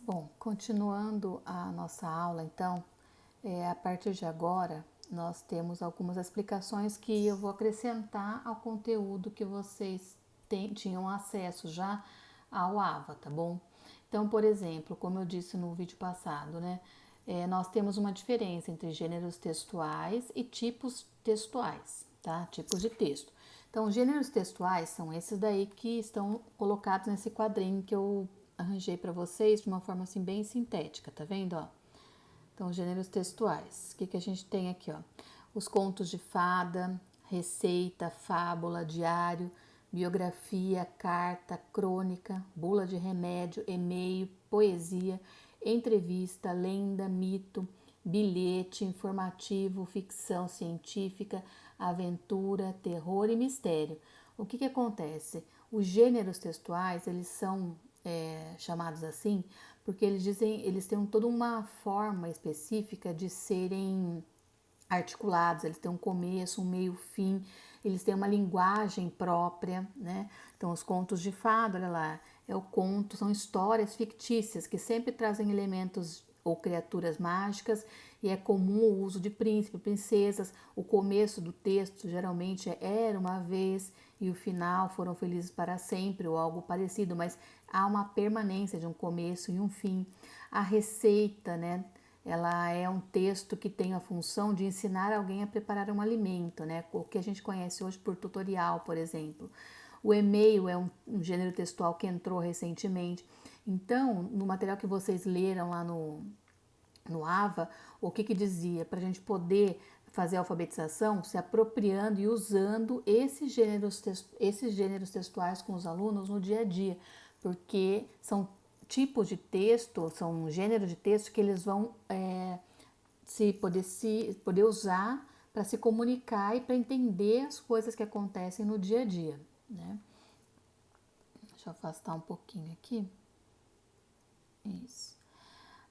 Bom, continuando a nossa aula, então, a partir de agora, nós temos algumas explicações que eu vou acrescentar ao conteúdo que vocês tinham acesso já ao AVA, tá bom? Então, por exemplo, como eu disse no vídeo passado, né, nós temos uma diferença entre gêneros textuais e tipos textuais, tá? Tipos de texto. Então, gêneros textuais são esses daí que estão colocados nesse quadrinho que eu arranjei para vocês de uma forma assim bem sintética, tá vendo, ó? Então, gêneros textuais. O que a gente tem aqui, ó? Os contos de fada, receita, fábula, diário, biografia, carta, crônica, bula de remédio, e-mail, poesia, entrevista, lenda, mito, bilhete, informativo, ficção científica, aventura, terror e mistério. O que acontece? Os gêneros textuais, eles são chamados assim porque eles têm toda uma forma específica de serem articulados, eles têm um começo, um meio, fim, eles têm uma linguagem própria, né? Então, os contos de fada, olha lá, é o conto, são histórias fictícias que sempre trazem elementos ou criaturas mágicas e é comum o uso de príncipe, princesas. O começo do texto geralmente era uma vez e o final foram felizes para sempre ou algo parecido, mas há uma permanência de um começo e um fim. A receita, né? Ela é um texto que tem a função de ensinar alguém a preparar um alimento, né? O que a gente conhece hoje por tutorial, por exemplo. O e-mail é um gênero textual que entrou recentemente. Então, no material que vocês leram lá no AVA, o que dizia? Para a gente poder fazer a alfabetização se apropriando e usando esses gêneros textuais com os alunos no dia a dia, porque são tipos de texto, são gêneros de texto que eles vão poder usar para se comunicar e para entender as coisas que acontecem no dia a dia, né? Deixa eu afastar um pouquinho aqui. Isso.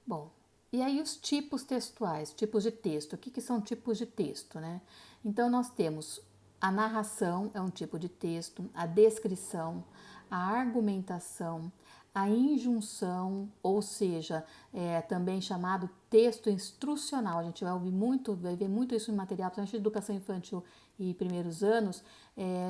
Bom, e aí os tipos textuais, tipos de texto. O que são tipos de texto, né? Então nós temos a narração, é um tipo de texto, a descrição, a argumentação, a injunção, ou seja, também chamado texto instrucional. A gente vai ver muito isso em material, principalmente de educação infantil e primeiros anos,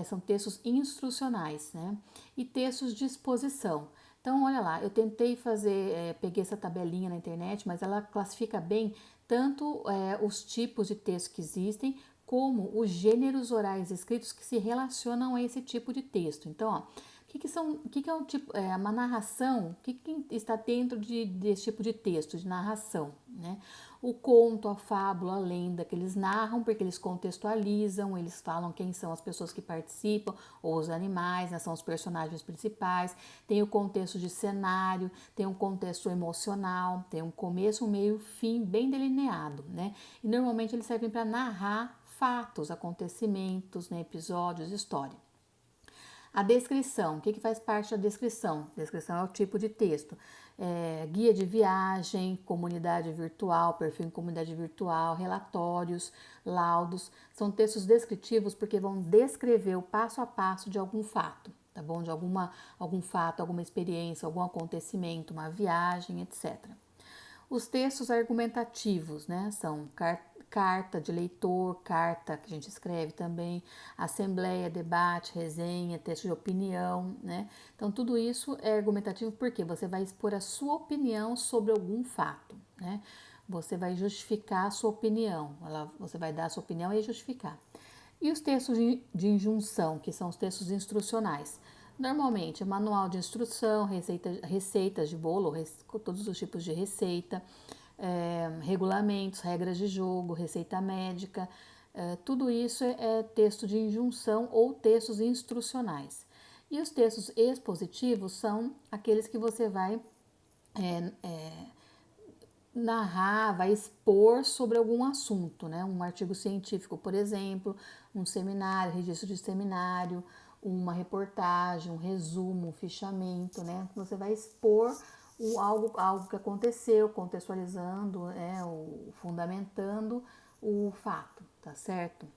são textos instrucionais, né? E textos de exposição. Então, olha lá, eu tentei fazer, peguei essa tabelinha na internet, mas ela classifica bem tanto os tipos de texto que existem, como os gêneros orais escritos que se relacionam a esse tipo de texto. Então, ó, o que é um tipo, uma narração? O que está dentro desse tipo de texto, de narração, né? O conto, a fábula, a lenda, que eles narram porque eles contextualizam, eles falam quem são as pessoas que participam, ou os animais, né, são os personagens principais. Tem o contexto de cenário, tem um contexto emocional, tem um começo, um meio, fim bem delineado, né? E normalmente eles servem para narrar fatos, acontecimentos, né, episódios, história. A descrição, o que faz parte da descrição? Descrição é o tipo de texto. Guia de viagem, comunidade virtual, perfil em comunidade virtual, relatórios, laudos. São textos descritivos porque vão descrever o passo a passo de algum fato, tá bom? De algum fato, alguma experiência, algum acontecimento, uma viagem, etc. Os textos argumentativos, né, são carta de leitor, carta que a gente escreve também, assembleia, debate, resenha, texto de opinião, né? Então tudo isso é argumentativo porque você vai expor a sua opinião sobre algum fato, né? Você vai justificar a sua opinião, você vai dar a sua opinião e justificar. E os textos de injunção, que são os textos instrucionais. Normalmente é manual de instrução, receitas de bolo, todos os tipos de receita, regulamentos, regras de jogo, receita médica, tudo isso é texto de injunção ou textos instrucionais. E os textos expositivos são aqueles que você vai narrar, vai expor sobre algum assunto, né? Um artigo científico, por exemplo, um seminário, registro de seminário, uma reportagem, um resumo, um fichamento, né? Você vai expor algo que aconteceu, contextualizando, fundamentando o fato, tá certo?